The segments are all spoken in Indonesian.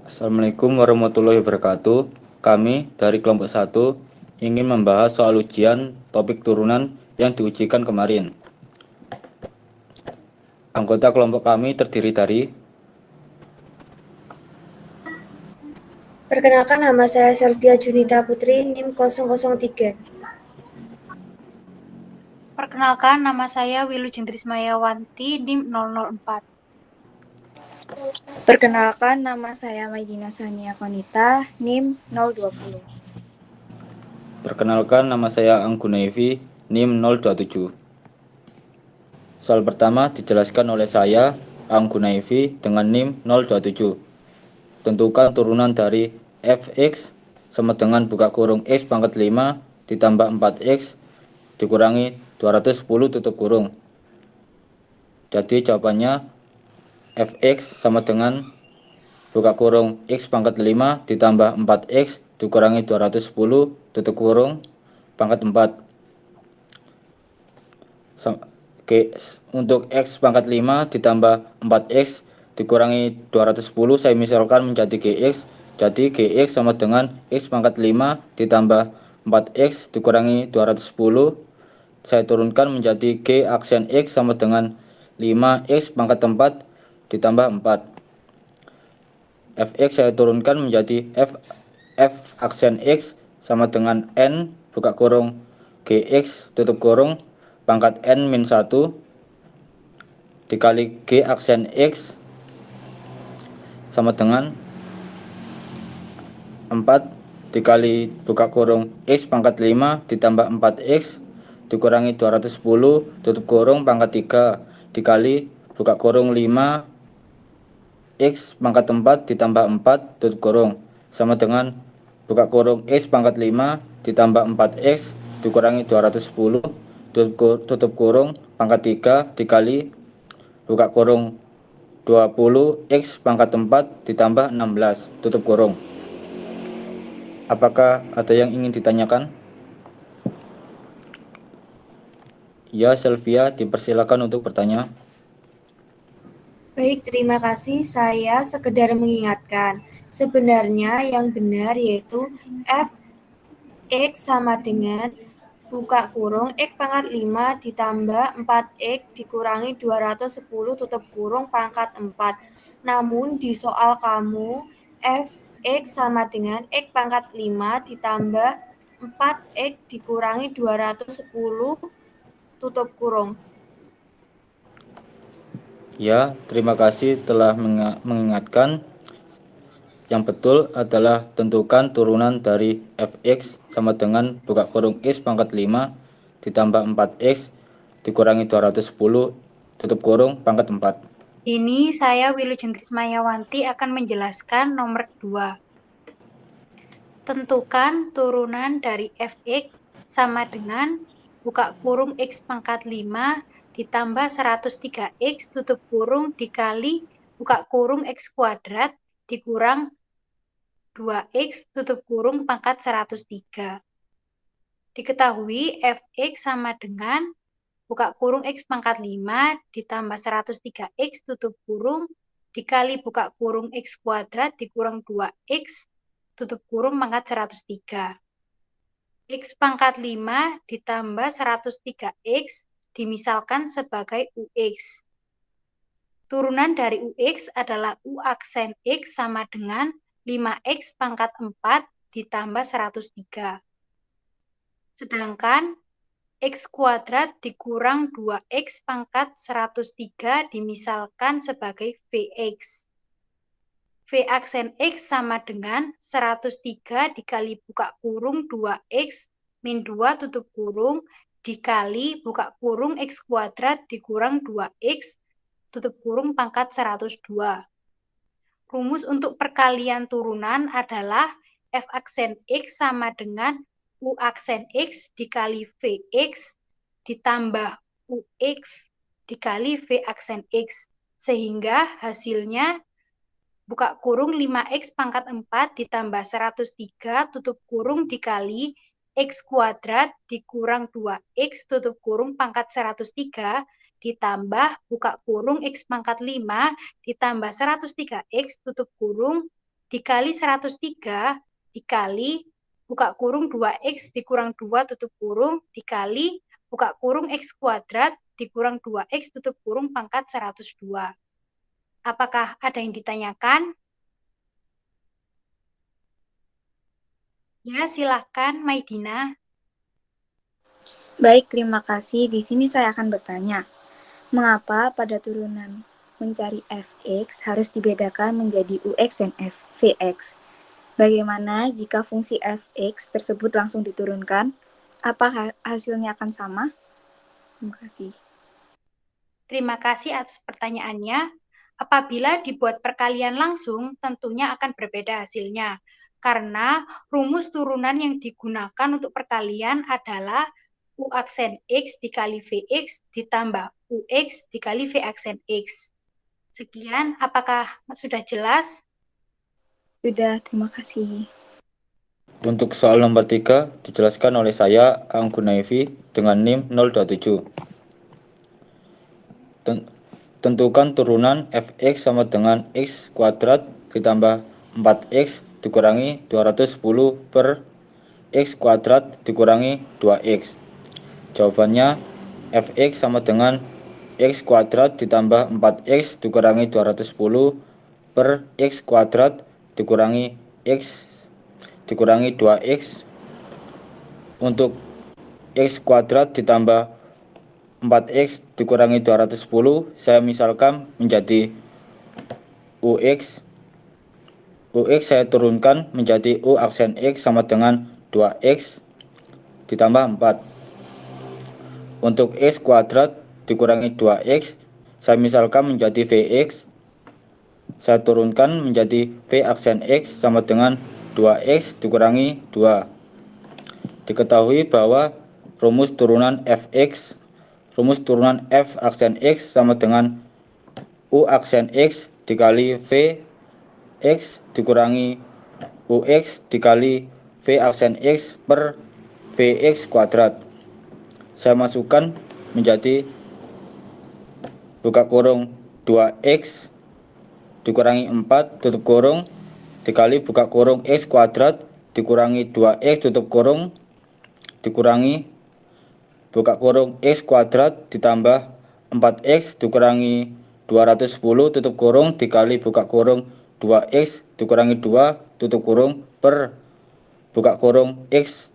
Assalamualaikum warahmatullahi wabarakatuh. Kami dari kelompok 1 ingin membahas soal ujian topik turunan yang diujikan kemarin. Anggota kelompok kami terdiri dari Perkenalkan, nama saya Selvia Junita Putri, NIM 003. Perkenalkan, nama saya Wilujeng Trismayawanti, NIM 004. Perkenalkan, nama saya Maidina Sania Konita, NIM 020. Perkenalkan, nama saya Angguna Evi, NIM 027. Soal pertama dijelaskan oleh saya, Angguna Evi, dengan NIM 027. Tentukan turunan dari fx sama dengan buka kurung x pangkat 5 ditambah 4x dikurangi 210 tutup kurung. Jadi jawabannya fx sama dengan buka kurung x pangkat 5 ditambah 4x dikurangi 210 tutup kurung pangkat 4. Untuk x pangkat 5 ditambah 4x dikurangi 210 saya misalkan menjadi gx. Jadi gx sama dengan x pangkat 5 ditambah 4x dikurangi 210. Saya turunkan menjadi g aksen x sama dengan 5x pangkat 4 ditambah 4. Fx saya turunkan menjadi f aksen x sama dengan n buka kurung gx tutup kurung pangkat n min 1 dikali g aksen x sama dengan 4 dikali buka kurung x pangkat 5 ditambah 4x dikurangi 210 tutup kurung pangkat 3 dikali buka kurung 5 x pangkat 4 ditambah 4 tutup kurung sama dengan buka kurung x pangkat 5 ditambah 4x dikurangi 210 tutup kurung pangkat 3 dikali buka kurung 20 x pangkat 4 ditambah 16 tutup kurung. Apakah ada yang ingin ditanyakan? Ya, Selvia, dipersilakan untuk bertanya. Baik, terima kasih. Saya sekedar mengingatkan. Sebenarnya yang benar yaitu fx sama dengan buka kurung x pangkat 5 ditambah 4x dikurangi 210 tutup kurung pangkat 4. Namun di soal kamu fx sama dengan x pangkat 5 ditambah 4x dikurangi 210 tutup kurung. Ya, terima kasih telah mengingatkan. Yang betul adalah tentukan turunan dari fx sama dengan buka kurung x pangkat 5 ditambah 4x dikurangi 210 tutup kurung pangkat 4. Ini saya Wilujeng Trismayawanti akan menjelaskan nomor 2. Tentukan turunan dari fx sama dengan buka kurung x pangkat 5 ditambah 103x tutup kurung dikali buka kurung x kuadrat dikurang 2x tutup kurung pangkat 103. Diketahui fx sama dengan buka kurung x pangkat 5 ditambah 103x tutup kurung dikali buka kurung x kuadrat dikurang 2x tutup kurung pangkat 103. X pangkat 5 ditambah 103x dimisalkan sebagai ux. Turunan dari ux adalah u aksen x sama dengan 5x pangkat 4 ditambah 103. Sedangkan x kuadrat dikurang 2x pangkat 103 dimisalkan sebagai vx. V aksen x sama dengan 103 dikali buka kurung 2x min 2 tutup kurung dikali buka kurung x kuadrat dikurang 2x tutup kurung pangkat 102. Rumus untuk perkalian turunan adalah f aksen x sama dengan u aksen x dikali vx ditambah ux dikali v aksen x. Sehingga hasilnya buka kurung 5x pangkat 4 ditambah 103 tutup kurung dikali x kuadrat dikurang 2x tutup kurung pangkat 103 ditambah buka kurung x pangkat 5 ditambah 103x tutup kurung dikali 103 dikali buka kurung 2x dikurang 2 tutup kurung dikali buka kurung x kuadrat dikurang 2x tutup kurung pangkat 102. Apakah ada yang ditanyakan? Ya, silahkan Maidina. Baik, terima kasih. Di sini saya akan bertanya, mengapa pada turunan mencari fx harus dibedakan menjadi ux dan vx? Bagaimana jika fungsi fx tersebut langsung diturunkan? Apa hasilnya akan sama? Terima kasih. Terima kasih atas pertanyaannya. Apabila dibuat perkalian langsung, tentunya akan berbeda hasilnya. Karena rumus turunan yang digunakan untuk perkalian adalah U aksen X dikali Vx ditambah Ux dikali V aksen X. Sekian, apakah sudah jelas? Sudah, terima kasih. Untuk soal nomor 3 dijelaskan oleh saya, Anggunaifi, dengan NIM 027. Tentukan turunan fx sama dengan x kuadrat ditambah 4x dikurangi 210 per x kuadrat dikurangi 2x. Jawabannya fx sama dengan x kuadrat ditambah 4x dikurangi 210 per x kuadrat dikurangi x dikurangi 2x. Untuk x kuadrat ditambah 4x dikurangi 210 saya misalkan menjadi ux. Ux saya turunkan menjadi u aksen x sama dengan 2x ditambah 4. Untuk x kuadrat dikurangi 2x saya misalkan menjadi vx. Saya turunkan menjadi v aksen x sama dengan 2x dikurangi 2. Diketahui bahwa rumus turunan f aksen x sama dengan u aksen x dikali v x dikurangi ux dikali v aksen x per vx kuadrat. Saya masukkan menjadi buka kurung 2x dikurangi 4 tutup kurung dikali buka kurung x kuadrat dikurangi 2x tutup kurung dikurangi buka kurung x kuadrat ditambah 4x dikurangi 210 tutup kurung dikali buka kurung 2x dikurangi 2 tutup kurung per buka kurung x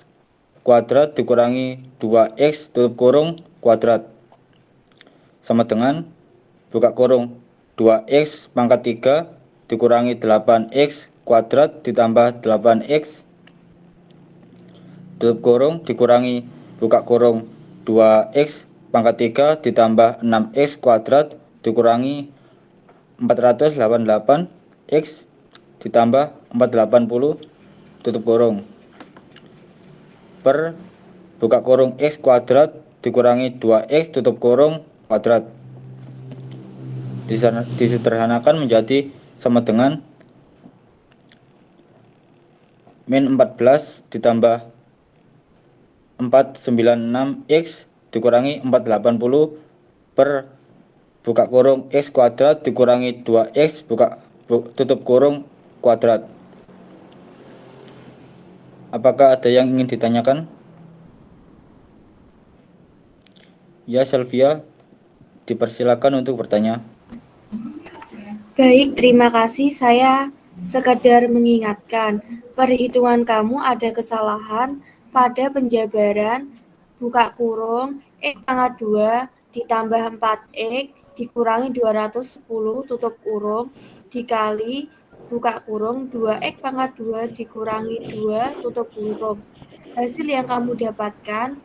kuadrat dikurangi 2x tutup kurung kuadrat sama dengan buka kurung 2x pangkat 3 dikurangi 8x kuadrat ditambah 8x tutup kurung dikurangi buka kurung 2x pangkat 3 ditambah 6x kuadrat dikurangi 488x ditambah 480 tutup kurung per buka kurung x kuadrat dikurangi 2x tutup kurung kuadrat. Disederhanakan menjadi sama dengan min 14 ditambah 496x dikurangi 480 per buka kurung x kuadrat dikurangi 2x tutup kurung kuadrat. Apakah ada yang ingin ditanyakan? Ya, Selvia, dipersilakan untuk bertanya. Baik, terima kasih. Saya sekedar mengingatkan, perhitungan kamu ada kesalahan pada penjabaran buka kurung X pangkat 2 ditambah 4X dikurangi 210 tutup kurung dikali buka kurung 2X pangkat 2 dikurangi 2 tutup kurung. Hasil yang kamu dapatkan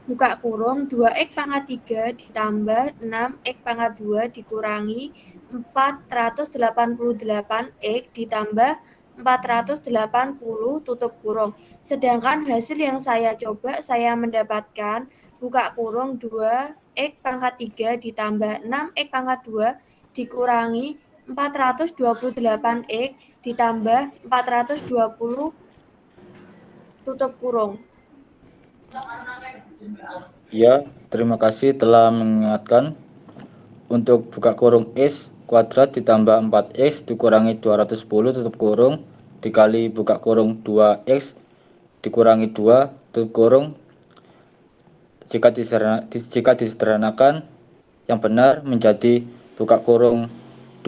buka kurung 2x pangkat 3 ditambah 6x pangkat 2 dikurangi 488x ditambah 480 tutup kurung. Sedangkan hasil yang saya coba saya mendapatkan buka kurung 2x pangkat 3 ditambah 6x pangkat 2 dikurangi 428x ditambah 420 tutup kurung. Ya, terima kasih telah mengingatkan. Untuk buka kurung x kuadrat ditambah 4x dikurangi 210 tutup kurung dikali buka kurung 2x dikurangi 2 tutup kurung. Jika disederhanakan, yang benar menjadi buka kurung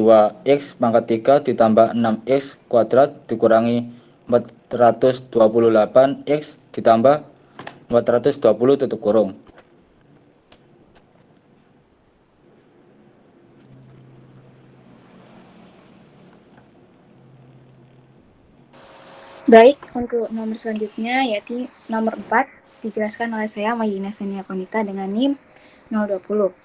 2x pangkat 3 ditambah 6x kuadrat dikurangi 428x ditambah 420 tutup kurung. Baik, untuk nomor selanjutnya yaitu nomor 4 dijelaskan oleh saya Mayina Sania Konita dengan NIM 020.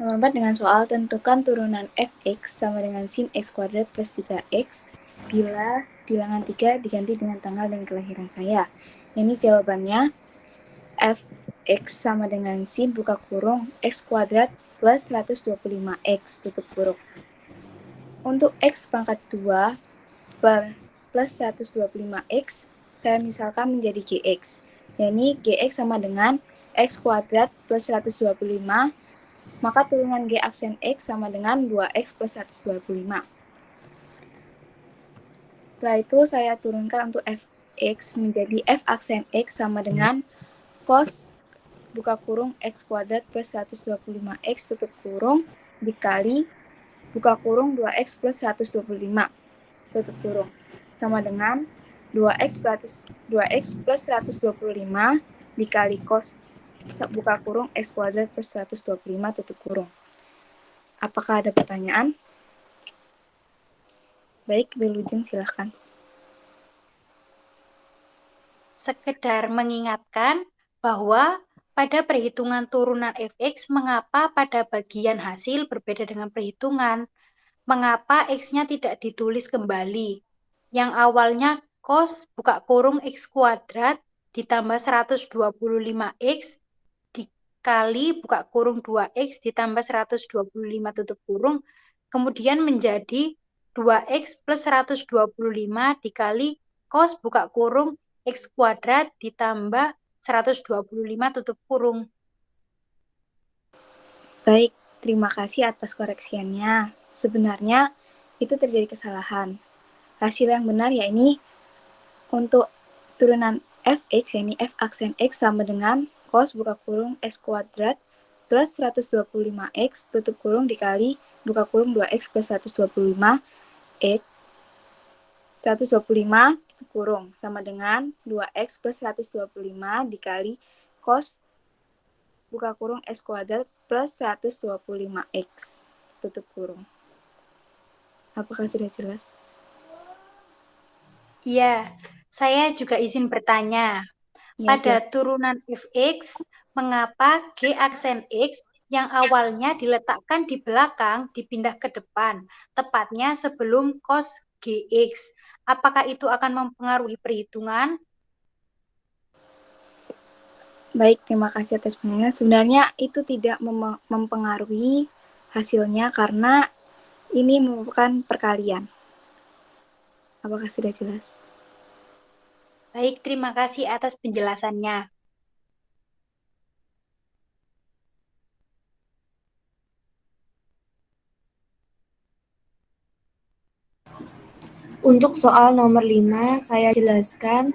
Nomor 4 dengan soal tentukan turunan fx sama dengan sin x kuadrat plus 3x bila bilangan 3 diganti dengan tanggal dan kelahiran saya. Ini jawabannya fx sama dengan sin buka kurung x kuadrat plus 125x tutup kurung. Untuk x pangkat 2 per plus 125x, saya misalkan menjadi gx. Yani gx sama dengan x kuadrat plus 125, maka turunan g aksen x sama dengan 2x plus 125. Setelah itu saya turunkan untuk fx menjadi f aksen x sama dengan cos buka kurung x kuadrat plus 125x tutup kurung dikali buka kurung 2x plus 125 tutup kurung sama dengan 2x plus 125 dikali cos buka kurung x kuadrat plus 125 tutup kurung. Apakah ada pertanyaan? Baik, Wilujeng silahkan. Sekedar mengingatkan bahwa pada perhitungan turunan fx, mengapa pada bagian hasil berbeda dengan perhitungan? Mengapa x-nya tidak ditulis kembali? Yang awalnya cos buka kurung x kuadrat ditambah 125x dikali buka kurung 2x ditambah 125 tutup kurung, kemudian menjadi 2x plus 125 dikali cos buka kurung x kuadrat ditambah 125 tutup kurung. Baik, terima kasih atas koreksiannya. Sebenarnya itu terjadi kesalahan. Hasil yang benar yakni untuk turunan fx, yakni f aksen x sama dengan cos buka kurung x kuadrat plus 125x tutup kurung dikali buka kurung 2x plus 125 x 125 tutup kurung sama dengan 2x plus 125 dikali cos buka kurung x kuadrat plus 125x tutup kurung. Apakah sudah jelas? Iya, saya juga izin bertanya. Pada turunan fx, mengapa g aksen x yang awalnya diletakkan di belakang dipindah ke depan, tepatnya sebelum cos gx? Apakah itu akan mempengaruhi perhitungan? Baik, terima kasih atas pertanyaannya. Sebenarnya itu tidak mempengaruhi hasilnya karena ini merupakan perkalian. Apakah sudah jelas? Baik, terima kasih atas penjelasannya. Untuk soal nomor 5, saya jelaskan.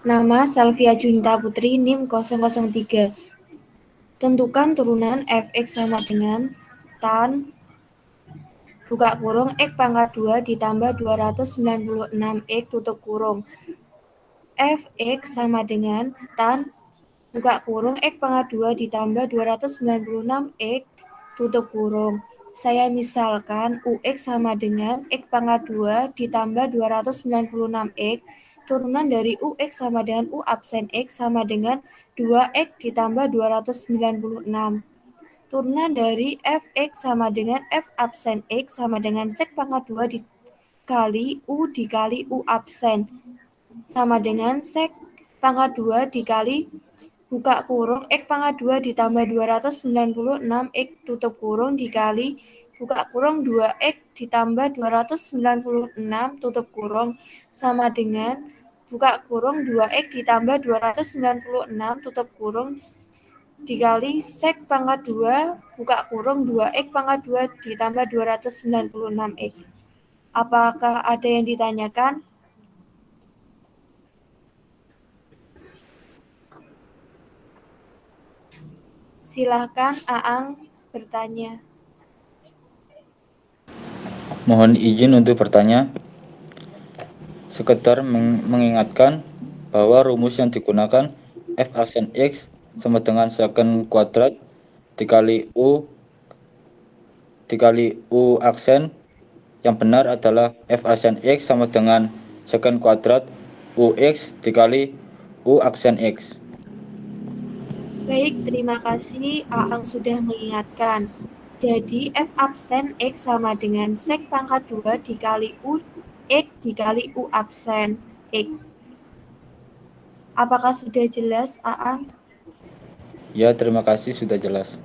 Nama Salvia Junita Putri, NIM 003. Tentukan turunan fx sama dengan tan buka kurung x pangkat 2 ditambah 296x tutup kurung. Fx sama dengan tan buka kurung x pangkat 2 ditambah 296x tutup kurung. Saya misalkan ux sama dengan x pangkat 2 ditambah 296x. Turunan dari ux sama dengan u absen x sama dengan 2x ditambah 296. Turunan dari fx sama dengan f absen x sama dengan sek pangkat 2 dikali u absen sama dengan sek pangkat 2 dikali buka kurung x pangkat 2 ditambah 296 x tutup kurung dikali buka kurung 2x ditambah 296 tutup kurung sama dengan buka kurung 2x ditambah 296 tutup kurung dikali sek pangkat 2 buka kurung 2x pangkat 2 ditambah 296x. Apakah ada yang ditanyakan? Silahkan Aang bertanya. Mohon izin untuk bertanya. Sekedar mengingatkan bahwa rumus yang digunakan f aksen x sama dengan secant kuadrat dikali u aksen. Yang benar adalah f aksen x sama dengan secant kuadrat ux dikali u aksen x. Baik, terima kasih Aang sudah mengingatkan. Jadi f absen x sama dengan sek pangkat 2 dikali u x dikali u absen x. Apakah sudah jelas, Aang? Ya, terima kasih sudah jelas.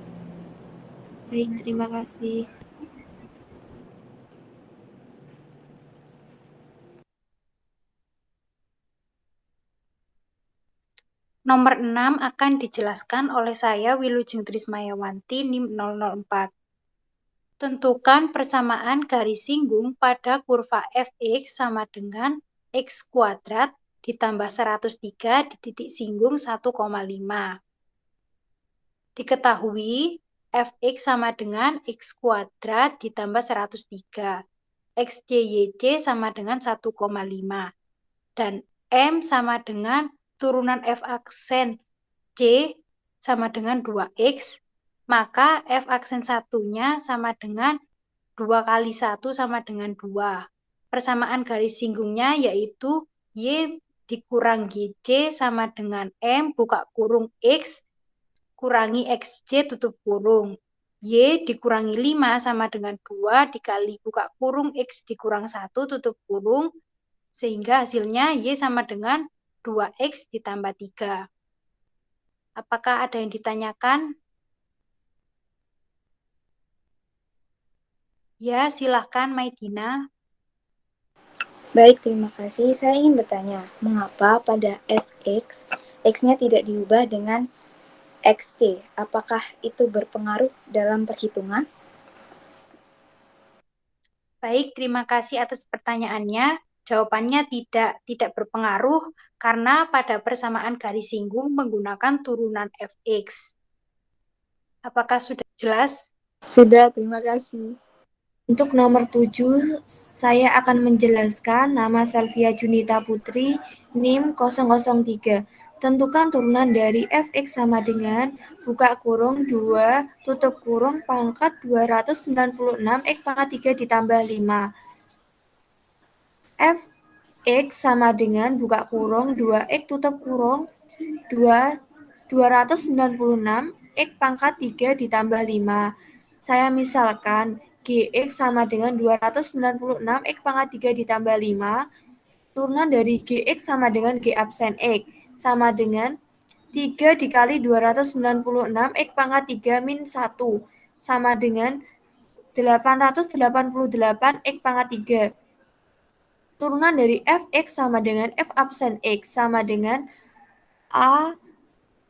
Baik, terima kasih. Nomor 6 akan dijelaskan oleh saya Wilujeng Trismayawanti NIM 004. Tentukan persamaan garis singgung pada kurva fx sama dengan x kuadrat ditambah 103 di titik singgung 1,5. Diketahui fx sama dengan x kuadrat ditambah 103. XYYC sama dengan 1,5. Dan M sama dengan turunan f aksen C sama dengan 2x. Maka f aksen satunya sama dengan 2 kali 1 sama dengan 2. Persamaan garis singgungnya yaitu Y dikurang GC sama dengan M buka kurung X kurangi XC tutup kurung. Y dikurangi 5 sama dengan 2 dikali buka kurung X dikurang 1 tutup kurung. Sehingga hasilnya Y sama dengan 2X ditambah 3. Apakah ada yang ditanyakan? Ya, silahkan Maidina. Baik, terima kasih. Saya ingin bertanya, mengapa pada fx, x-nya tidak diubah dengan xt? Apakah itu berpengaruh dalam perhitungan? Baik, terima kasih atas pertanyaannya. Jawabannya tidak berpengaruh karena pada persamaan garis singgung menggunakan turunan fx. Apakah sudah jelas? Sudah, terima kasih. Untuk nomor 7, saya akan menjelaskan. Nama Selvia Junita Putri, NIM 003. Tentukan turunan dari fx sama dengan buka kurung 2 tutup kurung pangkat 296 x pangkat 3 ditambah 5. Fx sama dengan buka kurung 2x tutup kurung 296 x pangkat 3 ditambah 5. Saya misalkan Gx sama dengan 296 x pangkat 3 ditambah 5. Turunan dari Gx sama dengan G absen X sama dengan 3 dikali 296 x pangkat 3 min 1 sama dengan 888 x pangkat 3. Turunan dari fx sama dengan f absen x sama dengan a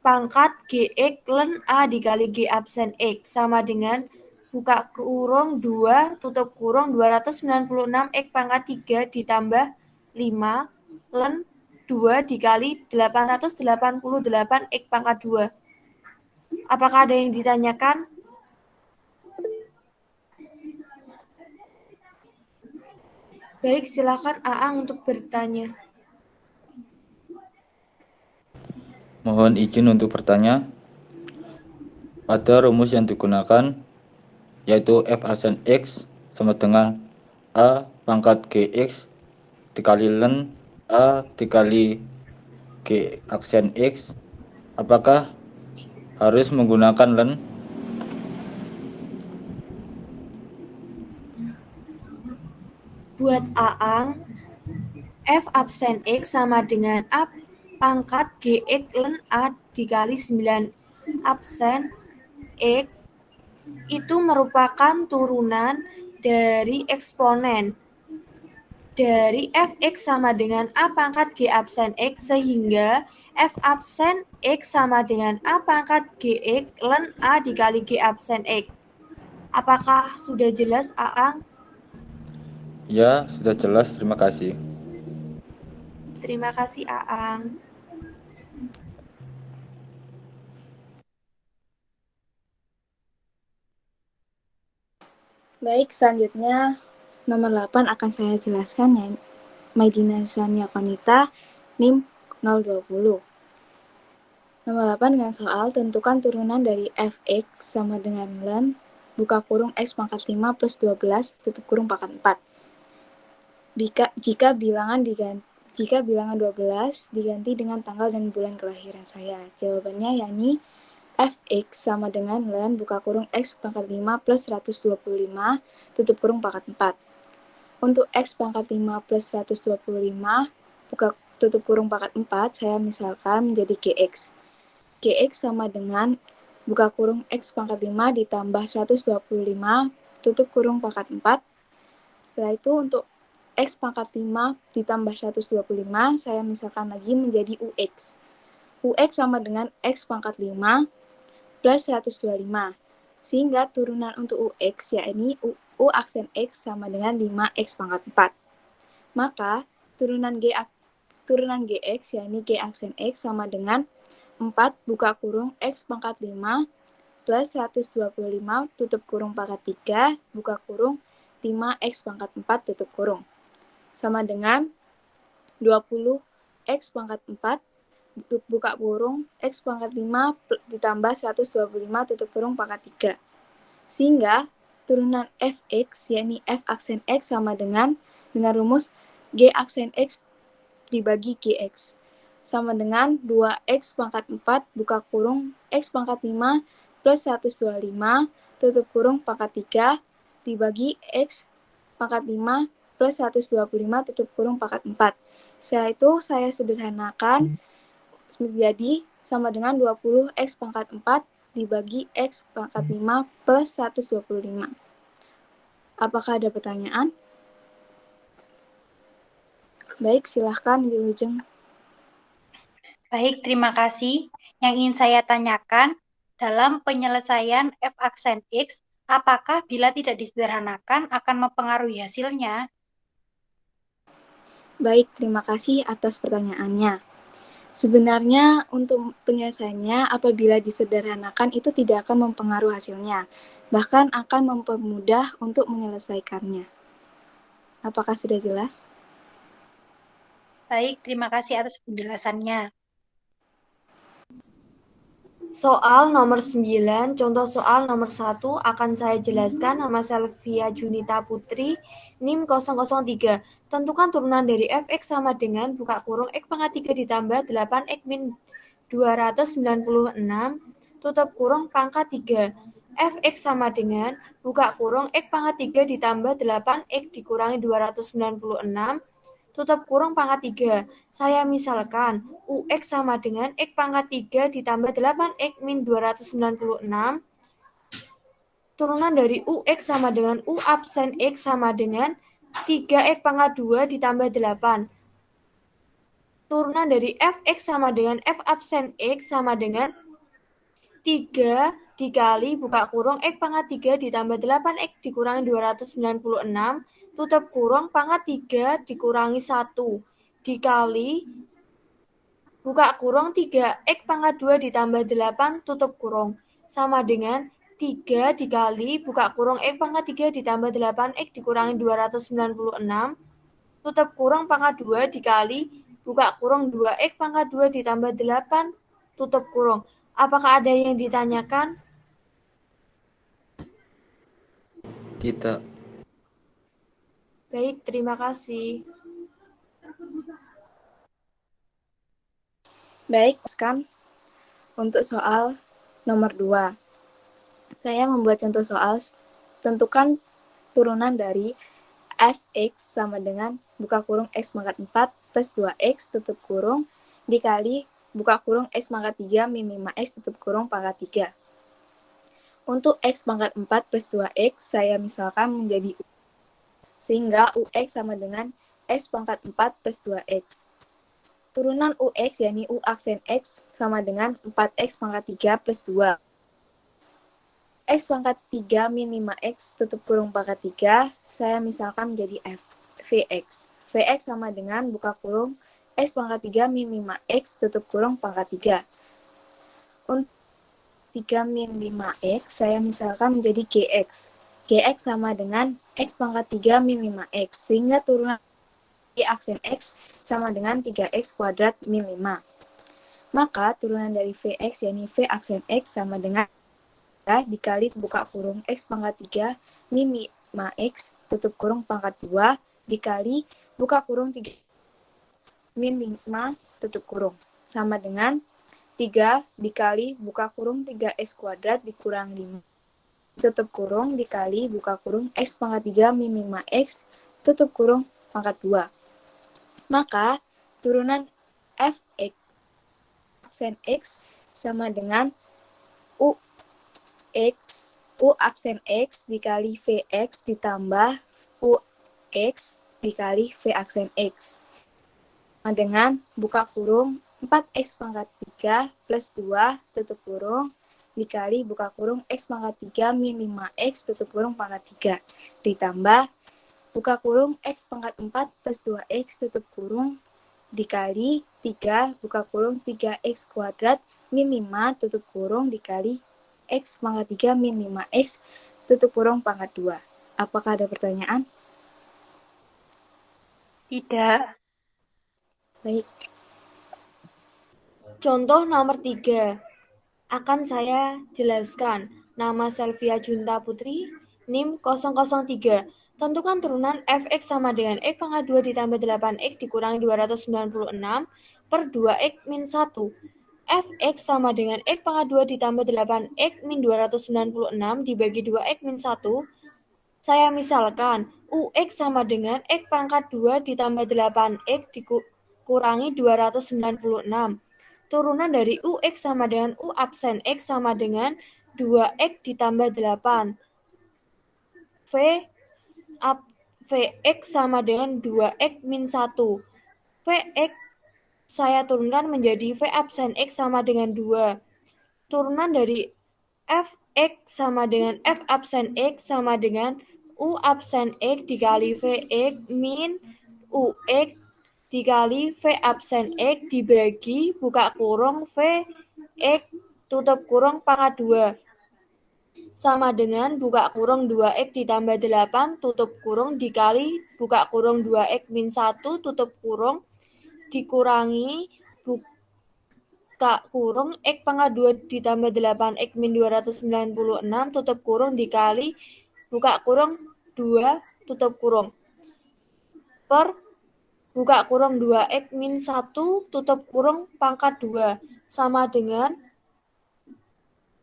pangkat gx ln a dikali g absen x sama dengan buka kurung 2 tutup kurung 296 x pangkat 3 ditambah 5 ln 2 dikali 888 x pangkat 2. Apakah ada yang ditanyakan? Baik, silakan Aang untuk bertanya. Mohon izin untuk bertanya. Ada rumus yang digunakan yaitu f aksen x sama dengan a pangkat gx dikali ln a dikali g aksen x. Apakah harus menggunakan ln? Buat Aang, f absen x sama dengan a pangkat gx ln a dikali 9 absen x itu merupakan turunan dari eksponen. dari Fx sama dengan A pangkat G absen X sehingga F absen X sama dengan A pangkat Gx ln A dikali G absen X. Apakah sudah jelas, Aang? Ya, sudah jelas. Terima kasih. Terima kasih, Aang. Baik, selanjutnya nomor 8 akan saya jelaskan ya. Maidina Sania Konita, NIM 020. Nomor 8 dengan soal tentukan turunan dari Fx sama dengan ln buka kurung X pangkat 5 plus 12 tutup kurung pangkat 4. Jika bilangan 12 diganti dengan tanggal dan bulan kelahiran saya. Jawabannya yakni Fx sama dengan ln buka kurung X pangkat 5 plus 125 tutup kurung pangkat 4. Untuk X pangkat 5 plus 125 buka tutup kurung pangkat 4 saya misalkan menjadi Gx. Gx sama dengan buka kurung X pangkat 5 ditambah 125 tutup kurung pangkat 4. Setelah itu untuk X pangkat 5 ditambah 125 saya misalkan lagi menjadi Ux. Ux sama dengan X pangkat 5 plus 125. Sehingga turunan untuk Ux yakni U aksen X sama dengan 5X pangkat 4. Maka turunan Gx yakni G aksen X sama dengan 4 buka kurung X pangkat 5 plus 125 tutup kurung pangkat 3 buka kurung 5X pangkat 4 tutup kurung. Sama dengan 20X pangkat 4 buka kurung X pangkat 5 ditambah 125 tutup kurung pangkat 3. Sehingga turunan Fx yakni F aksen X sama dengan rumus G aksen X dibagi Gx sama dengan 2X pangkat 4 buka kurung X pangkat 5 plus 125 tutup kurung pangkat 3 dibagi X pangkat 5 plus 125 tutup kurung pangkat 4. Setelah itu saya sederhanakan menjadi sama dengan 20X pangkat 4 dibagi X pangkat 5 plus 125. Apakah ada pertanyaan? Baik, silahkan Wilujeng. Baik, terima kasih. Yang ingin saya tanyakan, dalam penyelesaian F aksen X, apakah bila tidak disederhanakan akan mempengaruhi hasilnya? Baik, terima kasih atas pertanyaannya. Sebenarnya untuk penyelesaiannya apabila disederhanakan itu tidak akan mempengaruhi hasilnya, bahkan akan mempermudah untuk menyelesaikannya. Apakah sudah jelas? Baik, terima kasih atas penjelasannya. Soal nomor 9, contoh soal nomor 1 akan saya jelaskan. Nama Selvia Junita Putri, NIM 003. Tentukan turunan dari Fx sama dengan buka kurung X pangkat 3 ditambah 8X min 296 tutup kurung pangkat 3. Fx sama dengan buka kurung X pangkat 3 ditambah 8X dikurangi 296 tutup kurung pangkat 3. Saya misalkan Ux sama dengan X pangkat 3 ditambah 8X min 296. Turunan dari Ux sama dengan U absen X sama dengan 3X pangkat 2 ditambah 8. Turunan dari Fx sama dengan F absen X sama dengan 3 dikali buka kurung X pangkat 3 ditambah 8X dikurangi 296 tutup kurung pangkat 3 dikurangi 1 dikali buka kurung 3X pangkat 2 ditambah 8 tutup kurung sama dengan 3 dikali buka kurung X pangkat 3 ditambah 8X dikurangi 296 tutup kurung pangkat 2 dikali buka kurung 2X pangkat 2 ditambah 8 tutup kurung. Apakah ada yang ditanyakan? Tidak. Baik, terima kasih. Baik, sekarang untuk soal nomor 2. Saya membuat contoh soal tentukan turunan dari Fx sama dengan buka kurung X pangkat 4 plus 2X tutup kurung dikali buka kurung X pangkat 3 min 5X tutup kurung pangkat 3. Untuk X pangkat 4 plus 2X saya misalkan menjadi U. Sehingga Ux sama dengan X pangkat 4 plus 2X. Turunan UX yakni U aksen X sama dengan 4X pangkat 3 plus 2. X pangkat 3 min 5X tutup kurung pangkat 3, saya misalkan menjadi F. Vx. Vx sama dengan buka kurung X pangkat 3 min 5X tutup kurung pangkat 3. Untuk 3 min 5X, saya misalkan menjadi Gx. Gx sama dengan X pangkat 3 min 5X, sehingga turunan G aksen X sama dengan 3X kuadrat min 5. Maka turunan dari Vx yakni V aksen X sama dengan dikali buka kurung X pangkat 3 min 5X tutup kurung pangkat 2 dikali buka kurung 3 min 5 tutup kurung sama dengan 3 dikali buka kurung 3X kuadrat dikurang 5 tutup kurung dikali buka kurung X pangkat 3 min 5X tutup kurung pangkat 2. Maka turunan Fx aksen X sama dengan U aksen X dikali Vx ditambah UX dikali V aksen X. Dengan buka kurung 4X pangkat 3 plus 2 tutup kurung dikali buka kurung X pangkat 3 min 5X tutup kurung pangkat 3 ditambah buka kurung X pangkat 4 plus 2X tutup kurung dikali 3 buka kurung 3X kuadrat min 5 tutup kurung dikali X pangkat 3 min 5X tutup kurung pangkat 2. Apakah ada pertanyaan? Tidak. Baik. Contoh nomor 3 akan saya jelaskan. Nama Selvia Junta Putri, NIM 003. Tentukan turunan Fx sama dengan X pangkat 2 ditambah 8X dikurangi 296 per 2X min 1. Fx sama dengan X pangkat 2 ditambah 8X min 296 dibagi 2X min 1. Saya misalkan, UX sama dengan X pangkat 2 ditambah 8X dikurangi 296. Turunan dari UX sama dengan U absen X sama dengan 2X ditambah 8. Vx sama dengan 2X min 1. Vx saya turunkan menjadi V absen X sama dengan 2. Turunan dari Fx sama dengan F absen X sama dengan U absen X dikali Vx min UX dikali V absen X dibagi buka kurung Vx tutup kurung pangkat 2 sama dengan buka kurung 2X ditambah 8 tutup kurung dikali buka kurung 2X min 1 tutup kurung dikurangi buka kurung X pangkat 2 ditambah 8X min 296 tutup kurung dikali buka kurung 2 tutup kurung per buka kurung 2X min 1 tutup kurung pangkat 2 sama dengan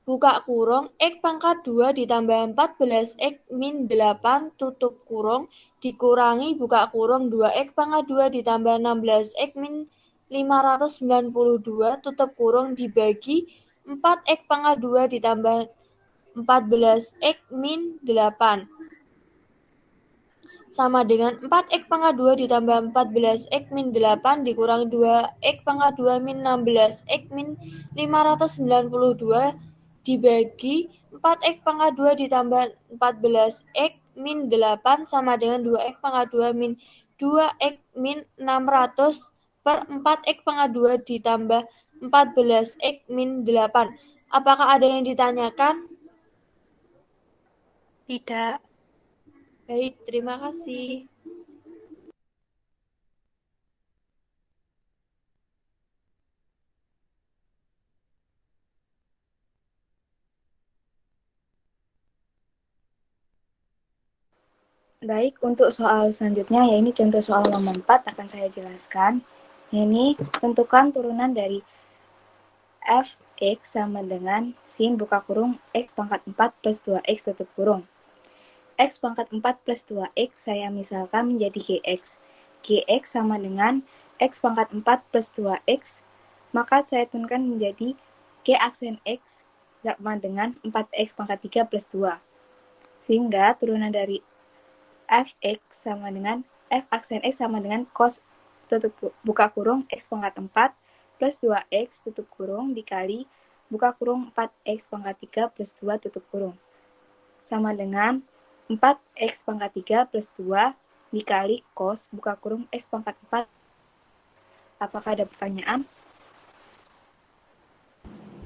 buka kurung X pangkat 2 ditambah 14X min 8 tutup kurung dikurangi buka kurung 2X pangkat 2 ditambah 16X min 592 tutup kurung dibagi 4X pangkat 2 ditambah 14X min 8 sama dengan 4X pangkat 2 ditambah 14X min 8 dikurangi 2X pangkat 2 min 16X min 592 dibagi 4X pangkat 2 ditambah 14X min 8 sama dengan 2X pangkat 2 min 2X min 600 per 4X pangkat 2 ditambah 14X min 8. Apakah ada yang ditanyakan? Tidak. Baik, terima kasih. Baik, untuk soal selanjutnya, ya ini contoh soal nomor 4 akan saya jelaskan. Ini tentukan turunan dari Fx sama dengan sin buka kurung X pangkat 4 plus 2X tutup kurung. X pangkat 4 plus 2X saya misalkan menjadi Gx. Gx sama dengan X pangkat 4 plus 2X, maka saya turunkan menjadi G aksen X sama dengan 4X pangkat 3 plus 2. Sehingga turunan dari Fx sama dengan F aksen X sama dengan cos buka kurung X pangkat 4 plus 2X tutup kurung dikali buka kurung 4X pangkat 3 plus 2 tutup kurung. Sama dengan 4X pangkat 3 plus 2 dikali cos buka kurung X pangkat 4. Apakah ada pertanyaan?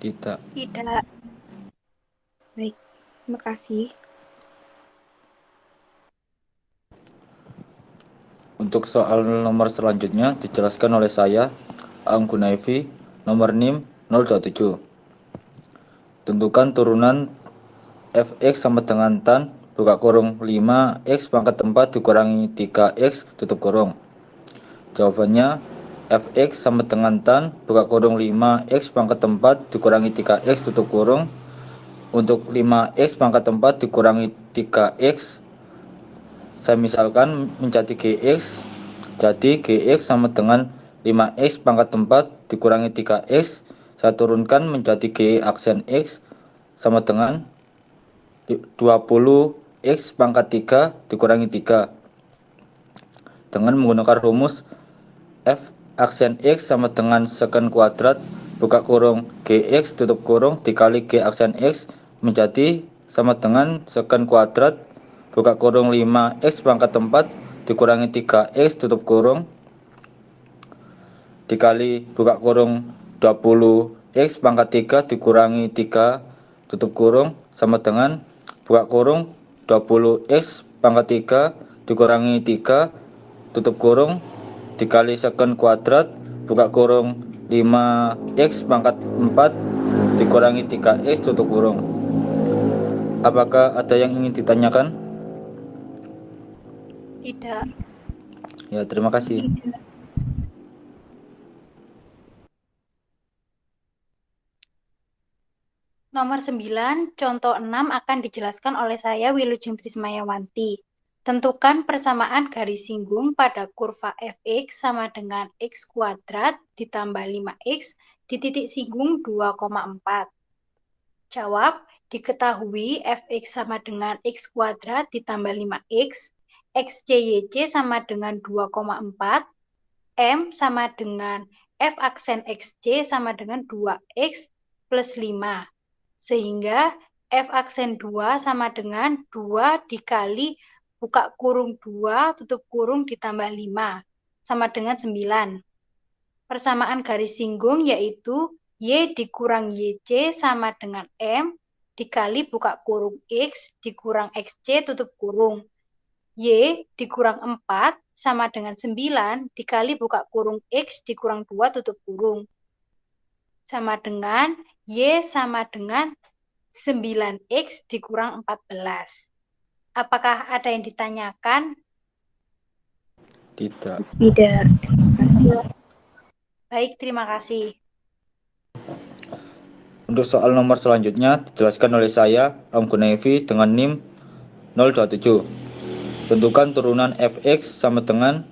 Tidak. Tidak. Baik, terima kasih. Untuk soal nomor selanjutnya dijelaskan oleh saya, Anggunaifi, nomor NIM 027. Tentukan turunan Fx sama dengan tan buka kurung 5x pangkat 4 dikurangi 3x tutup kurung. Jawabannya Fx sama dengan tan buka kurung 5x pangkat 4 dikurangi 3x tutup kurung. Untuk 5x pangkat 4 dikurangi 3x, saya misalkan menjadi gx. Jadi gx sama dengan 5x pangkat 4 dikurangi 3x. Saya turunkan menjadi g aksen x sama dengan 20x pangkat 3 dikurangi 3. Dengan menggunakan rumus f aksen x sama dengan secant kuadrat buka kurung gx tutup kurung dikali g aksen x menjadi sama dengan secant kuadrat buka kurung 5x pangkat 4 dikurangi 3x tutup kurung dikali buka kurung 20x pangkat 3 dikurangi 3 tutup kurung sama dengan buka kurung 20x pangkat 3 dikurangi 3 tutup kurung dikali secant kuadrat buka kurung 5x pangkat 4 dikurangi 3x tutup kurung. Apakah ada yang ingin ditanyakan? Tidak. Ya, terima kasih. Nomor 9, contoh 6 akan dijelaskan oleh saya Wilujeng Trismayawanti. Tentukan persamaan garis singgung pada kurva fx sama dengan x kuadrat ditambah 5x di titik singgung 2,4. Jawab, diketahui fx sama dengan x kuadrat ditambah 5x, xcyc sama dengan 2,4, m sama dengan f aksen xc sama dengan 2x plus 5. Sehingga f aksen 2 sama dengan 2 dikali buka kurung 2 tutup kurung ditambah 5 sama dengan 9. Persamaan garis singgung yaitu y dikurang yc sama dengan m dikali buka kurung x dikurang xc tutup kurung. Y dikurang 4 sama dengan 9 dikali buka kurung x dikurang 2 tutup kurung. Sama dengan y sama dengan 9x dikurang 14. Apakah ada yang ditanyakan? Tidak. Tidak, terima kasih. Baik, terima kasih. Untuk soal nomor selanjutnya dijelaskan oleh saya, Anggunaifi, dengan NIM 027. Tentukan turunan fx sama dengan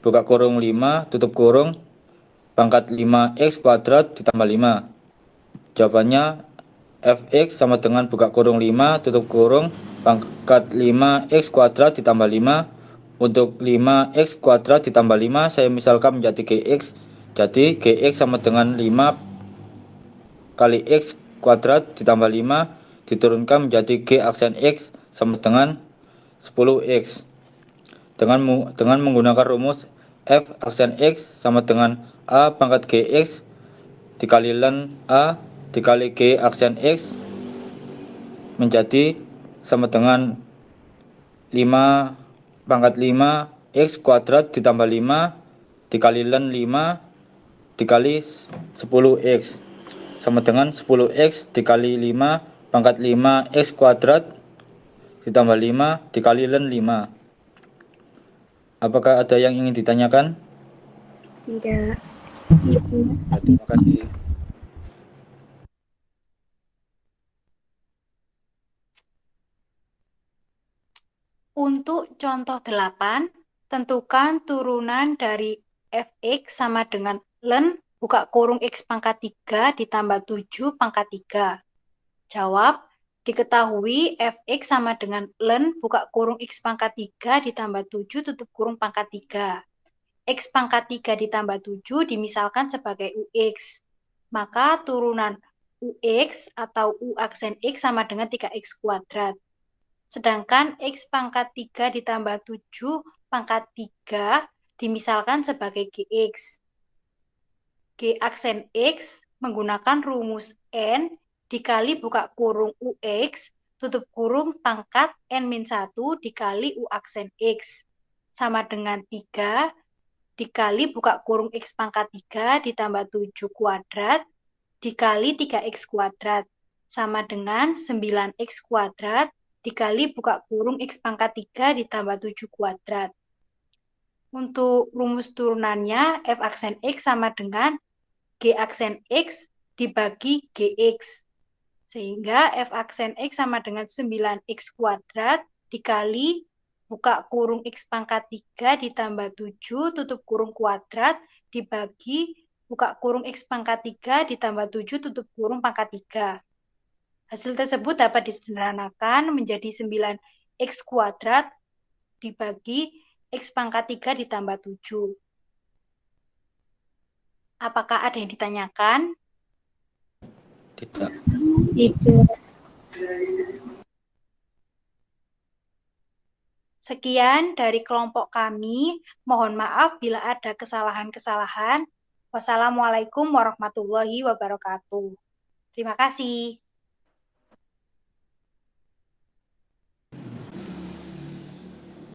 buka kurung 5 tutup kurung pangkat 5x kuadrat ditambah 5. Jawabannya fx sama dengan buka kurung 5 tutup kurung pangkat 5x kuadrat ditambah 5. Untuk 5x kuadrat ditambah 5 saya misalkan menjadi gx. Jadi gx sama dengan 5 kali x kuadrat ditambah 5 diturunkan menjadi g aksen x sama dengan 10x. Dengan menggunakan rumus f aksen x sama dengan a pangkat gx dikali ln a dikali g aksen x menjadi sama dengan 5 pangkat 5 x kuadrat ditambah 5 dikali ln 5 dikali 10x sama dengan 10x dikali 5 pangkat 5 x kuadrat ditambah 5 dikali ln 5. Apakah ada yang ingin ditanyakan? Tidak. Terima kasih. Untuk contoh 8, tentukan turunan dari fx sama dengan ln buka kurung x pangkat 3 ditambah 7 pangkat 3. Jawab, Diketahui fx sama dengan ln buka kurung x pangkat 3 ditambah 7 tutup kurung pangkat 3. X pangkat 3 ditambah 7 dimisalkan sebagai ux. Maka turunan ux atau u aksen x sama dengan 3x kuadrat. Sedangkan x pangkat 3 ditambah 7 pangkat 3 dimisalkan sebagai gx. G aksen x menggunakan rumus n dikali buka kurung ux tutup kurung pangkat n-1 dikali u aksen x sama dengan 3 dikali buka kurung x pangkat 3 ditambah 7 kuadrat dikali 3x kuadrat sama dengan 9x kuadrat dikali buka kurung x pangkat 3 ditambah 7 kuadrat. Untuk rumus turunannya f aksen x sama dengan G aksen X dibagi GX. Sehingga F aksen X sama dengan 9X kuadrat dikali buka kurung X pangkat 3 ditambah 7 tutup kurung kuadrat dibagi buka kurung X pangkat 3 ditambah 7 tutup kurung pangkat 3. Hasil tersebut dapat disederhanakan menjadi 9X kuadrat dibagi X pangkat 3 ditambah 7. Apakah ada yang ditanyakan? Tidak. Tidak. Sekian dari kelompok kami. Mohon maaf bila ada kesalahan-kesalahan. Wassalamualaikum warahmatullahi wabarakatuh. Terima kasih.